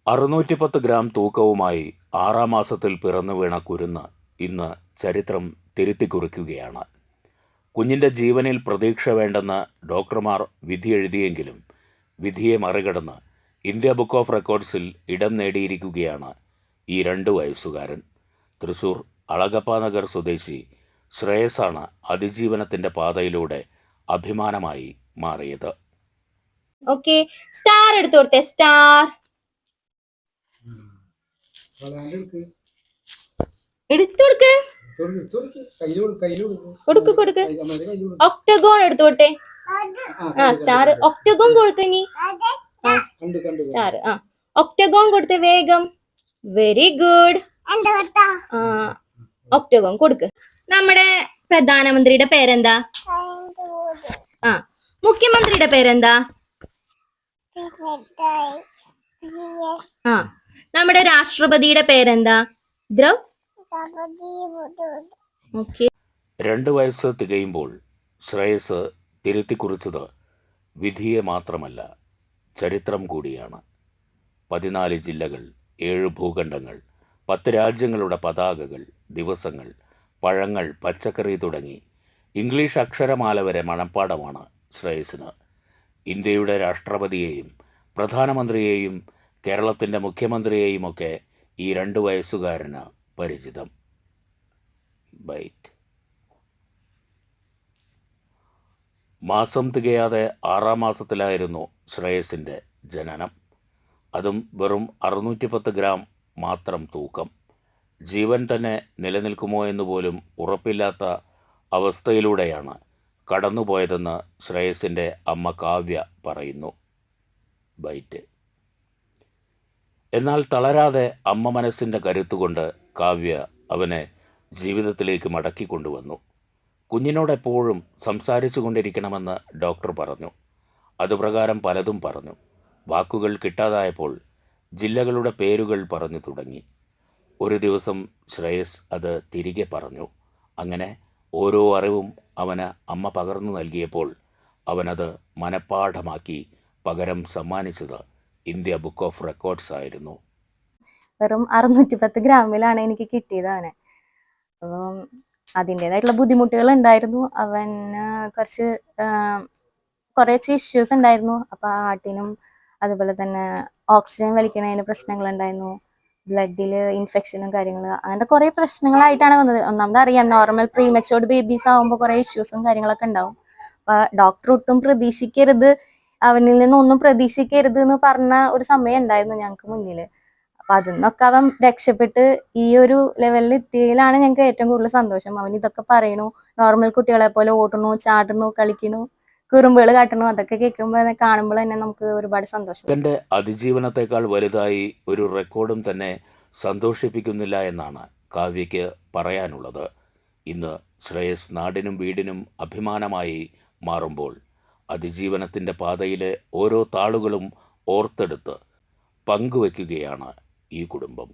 610 gram തൂക്കവുമായി 6-ാം മാസത്തിൽ പിറന്നു വീണ കുരുന്ന് ഇന്ന് ചരിത്രം തിരുത്തിക്കുറിക്കുകയാണ്. കുഞ്ഞിൻ്റെ ജീവനിൽ പ്രതീക്ഷ വേണ്ടെന്ന് ഡോക്ടർമാർ വിധിയെഴുതിയെങ്കിലും വിധിയെ മറികടന്ന് ഇന്ത്യ ബുക്ക് ഓഫ് റെക്കോർഡ്സിൽ ഇടം നേടിയിരിക്കുകയാണ് ഈ 2 വയസ്സുകാരൻ. തൃശൂർ അളഗപ്പാനഗർ സ്വദേശി ശ്രേയസാണ് അതിജീവനത്തിൻ്റെ പാതയിലൂടെ അഭിമാനമായി മാറിയത്. ഓക്കെ, സ്റ്റാർ എടുത്തു കൊടുത്തേ. സ്റ്റാർ എടുത്തു കൊടുക്ക്. കൊടുക്ക് കൊടുക്ക്. ഒക്ടഗോൺ എടുത്തു കൊടുത്തേ. സ്റ്റാർ ഒക്ടഗോൺ കൊടുക്ക. നീ സ്റ്റാർ ഒക്ടഗോൺ കൊടുത്തേ വേഗം. Very good. ഒക്ടഗോൺ കൊടുക്ക്. നമ്മുടെ പ്രധാനമന്ത്രിയുടെ പേരെന്താ? മുഖ്യമന്ത്രിയുടെ പേരെന്താ? നമ്മുടെ രാഷ്ട്രപതിയുടെ പേരെന്താ? ഓക്കെ. 2 വയസ്സ് തികയുമ്പോൾ ശ്രേയസ് തിരുത്തിക്കുറിച്ചത് വിധിയെ മാത്രമല്ല, ചരിത്രം കൂടിയാണ്. 14 ജില്ലകൾ, 7 ഭൂഖണ്ഡങ്ങൾ, 10 രാജ്യങ്ങളുടെ പതാകകൾ, ദിവസങ്ങൾ, പഴങ്ങൾ, പച്ചക്കറി തുടങ്ങി ഇംഗ്ലീഷ് അക്ഷരമാല വരെ മനഃപ്പാടമാണ് ശ്രേയസിന്. ഇന്ത്യയുടെ രാഷ്ട്രപതിയെയും പ്രധാനമന്ത്രിയെയും കേരളത്തിൻ്റെ മുഖ്യമന്ത്രിയെയുമൊക്കെ ഈ 2 വയസ്സുകാരന് പരിചിതം. മാസം തികയാതെ 6-ാം മാസത്തിലായിരുന്നു ശ്രേയസിൻ്റെ ജനനം. അതും വെറും 610 ഗ്രാം മാത്രം തൂക്കം. ജീവൻ തന്നെ നിലനിൽക്കുമോ എന്ന് പോലും ഉറപ്പില്ലാത്ത അവസ്ഥയിലൂടെയാണ് കടന്നുപോയതെന്ന് ശ്രേയസിൻ്റെ അമ്മ കാവ്യ പറയുന്നു. എന്നാൽ തളരാതെ അമ്മ മനസ്സിൻ്റെ കരുത്തുകൊണ്ട് കാവ്യ അവനെ ജീവിതത്തിലേക്ക് മടക്കിക്കൊണ്ടുവന്നു. കുഞ്ഞിനോടെപ്പോഴും സംസാരിച്ചു കൊണ്ടിരിക്കണമെന്ന് ഡോക്ടർ പറഞ്ഞു. അതുപ്രകാരം പലതും പറഞ്ഞു. വാക്കുകൾ കിട്ടാതായപ്പോൾ ജില്ലകളുടെ പേരുകൾ പറഞ്ഞു തുടങ്ങി. ഒരു ദിവസം ശ്രേയസ് അത് തിരികെ പറഞ്ഞു. അങ്ങനെ ഓരോ അറിവും അവന് അമ്മ പകർന്നു നൽകിയപ്പോൾ അവനത് മനഃപ്പാഠമാക്കി പകരം സമ്മാനിച്ചത് ഇന്ത്യ ബുക്ക് ഓഫ് റെക്കോർഡ്സ് ആയിരുന്നു. വെറും 610 ഗ്രാമിലാണ് എനിക്ക് കിട്ടിയത് അവനെ. അപ്പം അതിൻ്റെതായിട്ടുള്ള ബുദ്ധിമുട്ടുകൾ ഉണ്ടായിരുന്നു. അവന് കുറച്ച് ഇഷ്യൂസ് ഉണ്ടായിരുന്നു. അപ്പോൾ ഹാർട്ടിനും അതുപോലെ തന്നെ ഓക്സിജൻ വലിക്കുന്നതിന് പ്രശ്നങ്ങളുണ്ടായിരുന്നു. ബ്ലഡിൽ ഇൻഫെക്ഷനും കാര്യങ്ങൾ, അങ്ങനത്തെ കുറേ പ്രശ്നങ്ങളായിട്ടാണ് വന്നത്. ഒന്നാമത് അറിയാം, നോർമൽ പ്രീമച്ചുവർഡ് ബേബീസ് ആകുമ്പോൾ കുറേ ഇഷ്യൂസും കാര്യങ്ങളൊക്കെ ഉണ്ടാവും. അപ്പോൾ ഡോക്ടർ ഒട്ടും പ്രതീക്ഷിക്കരുത്, അവനിൽ നിന്നൊന്നും പ്രതീക്ഷിക്കരുത് എന്ന് പറഞ്ഞ ഒരു സമയം ഉണ്ടായിരുന്നു ഞങ്ങൾക്ക് മുന്നിൽ. അപ്പം അതിൽ നിന്നൊക്കെ അവൻ രക്ഷപ്പെട്ട് ഈ ഒരു ലെവലിൽ എത്തിയതിലാണ് ഞങ്ങൾക്ക് ഏറ്റവും കൂടുതൽ സന്തോഷം. അവൻ ഇതൊക്കെ പറയണു, നോർമൽ കുട്ടികളെ പോലെ ഓടണു, ചാടണു, കളിക്കണു, കുറുമ്പുകൾ കാട്ടണു. അതൊക്കെ കേൾക്കുമ്പോൾ കാണുമ്പോൾ തന്നെ നമുക്ക് ഒരുപാട് സന്തോഷം. തൻ്റെ അതിജീവനത്തെക്കാൾ വലുതായി ഒരു റെക്കോർഡും തന്നെ സന്തോഷിപ്പിക്കുന്നില്ല എന്നാണ് കാവ്യയ്ക്ക് പറയാനുള്ളത്. ഇന്ന് ശ്രേയസ് നാടിനും വീടിനും അഭിമാനമായി മാറുമ്പോൾ അതിജീവനത്തിൻ്റെ പാതയിലെ ഓരോ താളുകളും ഓർത്തെടുത്ത് പങ്കുവയ്ക്കുകയാണ് ഈ കുടുംബം.